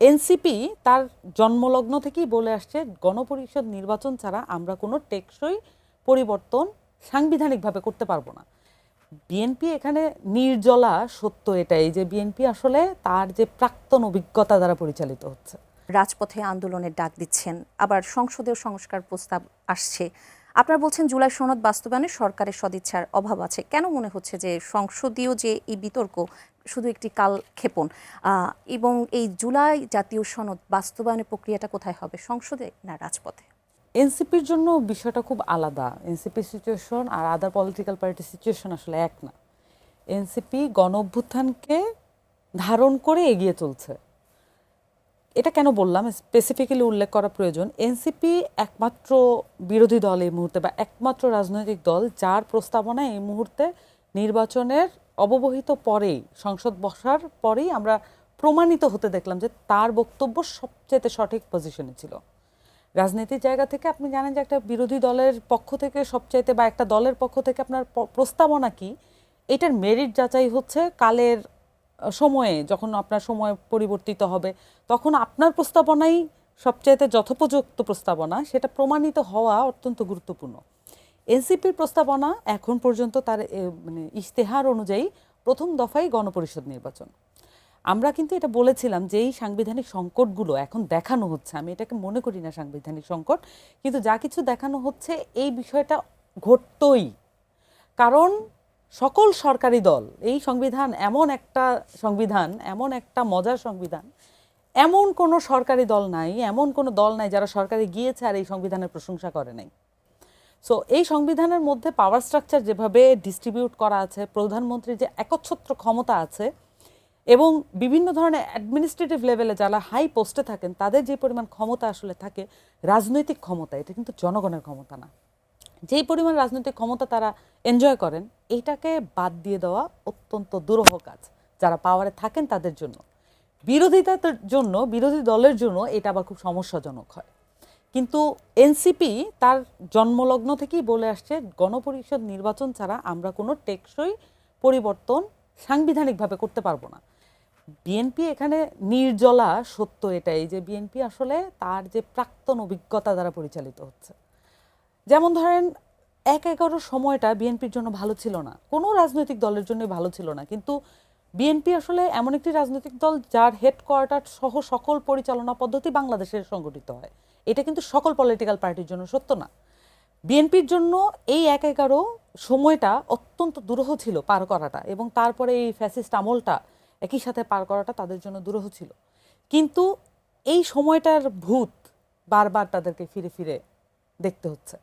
NCP তার জন্মলগ্ন থেকেই বলে আসছে গণপরিষদ নির্বাচন ছাড়া আমরা কোনো টেকসই পরিবর্তন সাংবিধানিকভাবে করতে পারবো না। বিএনপি এখানে নির্জলা সত্য এটাই যে বিএনপি আসলে তার যে প্রাক্তন অভিজ্ঞতা দ্বারা পরিচালিত হচ্ছে। রাজপথে আন্দোলনের ডাক দিচ্ছেন, আবার সংসদীয় সংস্কার প্রস্তাব আসছে। আপনারা বলছেন জুলাই সনদ বাস্তবায়নে সরকারের সদিচ্ছার অভাব আছে। কেন মনে হচ্ছে যে সংসদীয় যে এই বিতর্ক শুধু একটি কালক্ষেপণ, এবং এই জুলাই জাতীয় সনদ বাস্তবায়নের প্রক্রিয়াটা কোথায় হবে, সংসদে না রাজপথে? এনসিপির জন্য বিষয়টা খুব আলাদা। এনসিপির সিচুয়েশন আর আদার পলিটিক্যাল পার্টির সিচুয়েশন আসলে এক না। এনসিপি গণ অভ্যুত্থানকে ধারণ করে এগিয়ে চলছে। এটা কেন বললাম, স্পেসিফিক্যালি উল্লেখ করা প্রয়োজন। এনসিপি একমাত্র বিরোধী দল এই মুহূর্তে, বা একমাত্র রাজনৈতিক দল যার প্রস্তাবনা এই মুহূর্তে নির্বাচনের অব্যবহিত পরেই, সংসদ বসার পরেই আমরা প্রমাণিত হতে দেখলাম যে তার বক্তব্য সবচেয়ে সঠিক পজিশনে ছিল। রাজনীতির জায়গা থেকে আপনি জানেন যে একটা বিরোধী দলের পক্ষ থেকে সবচাইতে, বা একটা দলের পক্ষ থেকে আপনার প্রস্তাবনা কি, এটার মেরিট যাচাই হচ্ছে কালের সময়ে, যখন আপনার সময় পরিবর্তিত হবে তখন আপনার প্রস্তাবনাই সবচাইতে যথোপযুক্ত প্রস্তাবনা, সেটা প্রমাণিত হওয়া অত্যন্ত গুরুত্বপূর্ণ। এনসিপির প্রস্তাবনা এখন পর্যন্ত তার মানে ইশতেহার অনুযায়ী প্রথম দফায় গণপরিষদ নির্বাচন। আমরা কিন্তু এটা বলেছিলাম যে এই সাংবিধানিক সংকটগুলো এখন দেখানো হচ্ছে, আমি এটাকে মনে করি না সাংবিধানিক সংকট, কিন্তু যা কিছু দেখানো হচ্ছে এই বিষয়টা ঘটতই। কারণ সকল সরকারি দল, এই সংবিধান এমন একটা সংবিধান, এমন একটা মজার সংবিধান, এমন কোনো সরকারি দল নাই, এমন কোনো দল নাই যারা সরকারে গিয়েছে আর এই সংবিধানের প্রশংসা করে নাই। সো এই সংবিধানের মধ্যে পাওয়ার স্ট্রাকচার যেভাবে ডিস্ট্রিবিউট করা আছে, প্রধানমন্ত্রীর যে একচ্ছত্র ক্ষমতা আছে, এবং বিভিন্ন ধরনের অ্যাডমিনিস্ট্রেটিভ লেভেলে যারা হাই পোস্টে থাকেন তাদের যে পরিমাণ ক্ষমতা আসলে থাকে, রাজনৈতিক ক্ষমতা, এটা কিন্তু জনগণের ক্ষমতা না। যেই পরিমাণ রাজনৈতিক ক্ষমতা তারা এনজয় করেন, এইটাকে বাদ দিয়ে দেওয়া অত্যন্ত দুরূহ কাজ যারা পাওয়ারে থাকেন তাদের জন্য। বিরোধিতার জন্য, বিরোধী দলের জন্য এটা আবার খুব সমস্যাজনক হয়। কিন্তু এনসিপি তার জন্মলগ্ন থেকেই বলে আসছে গণপরিষদ নির্বাচন ছাড়া আমরা কোনো টেকসই পরিবর্তন সাংবিধানিকভাবে করতে পারবো না। বিএনপি এখানে নির্জলা সত্য এটাই যে বিএনপি আসলে তার যে প্রাক্তন অভিজ্ঞতা দ্বারা পরিচালিত হচ্ছে। যেমন ধরেন ১-১১ সময়টা বিএনপির জন্য ভালো ছিল না, কোনো রাজনৈতিক দলের জন্যই ভালো ছিল না, কিন্তু বিএনপি আসলে এমন একটি রাজনৈতিক দল যার হেডকোয়ার্টার সহ সকল পরিচালনা পদ্ধতি বাংলাদেশের সংগঠিত হয়। এটা কিন্তু সকল পলিটিক্যাল পার্টির জন্য সত্য না। বিএনপির জন্য এই ১-১১ সময়টা অত্যন্ত দুরূহ ছিল পার করাটা, এবং তারপরে এই ফ্যাসিস্ট আমলটা একই সাথে পার করাটা তাদের জন্য দুরূহ ছিল। কিন্তু এই সময়টার ভূত বারবার তাদেরকে ফিরে ফিরে দেখতে হচ্ছে।